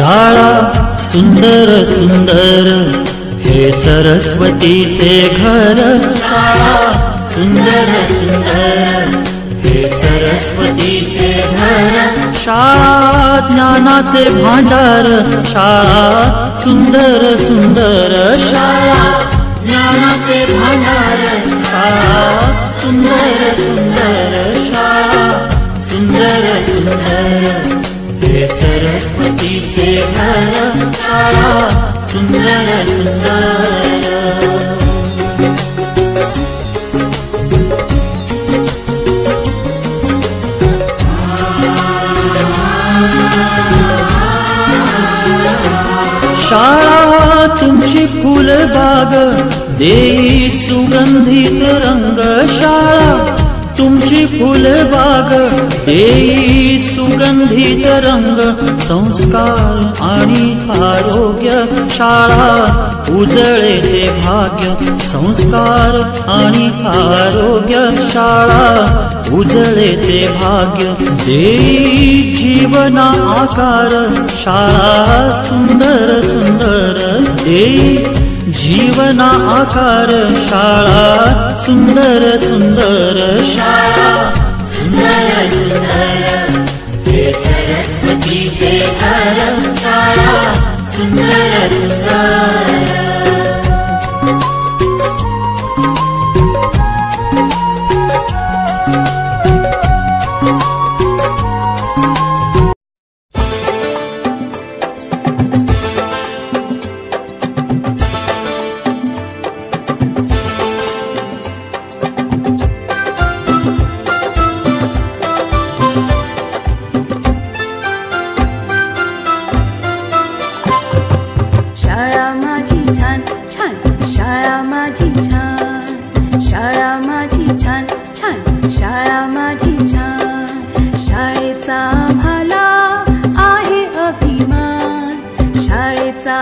शाळा सुंदर सुंदर हे सरस्वतीचे घर। शाळा सुंदर सुंदर हे सरस्वतीचे घर। शाळा ज्ञानाचे भांडार। शाळा सुंदर सुंदर शाळा ज्ञानाचे भांडार। शाळा सुंदर सुंदर शाळा सुंदर सुंदर हे सरस्वतीचे घर। शाळा सुंदर सुंदर। शाळा तुमची फुलबाग देई सुगंधित रंग। शाळा तुमची फुलबाग देई सुगंधित रंग। संस्कार आणि आरोग्य शाळा उजळे ते भाग्य। संस्कार आणि आरोग्य शाळा उजळे ते भाग्य। देई जीवना आकार शाळा सुंदर सुंदर देई जीवना आकार। शाळा सुंदर सुंदर शाळा सुंदर सुंदर हे सरस्वतीचे घर। शाळा सुंदर सुंदर। शाळा माझी छान, शाळेचा आम्हाला आहे अभिमान, शाळेचा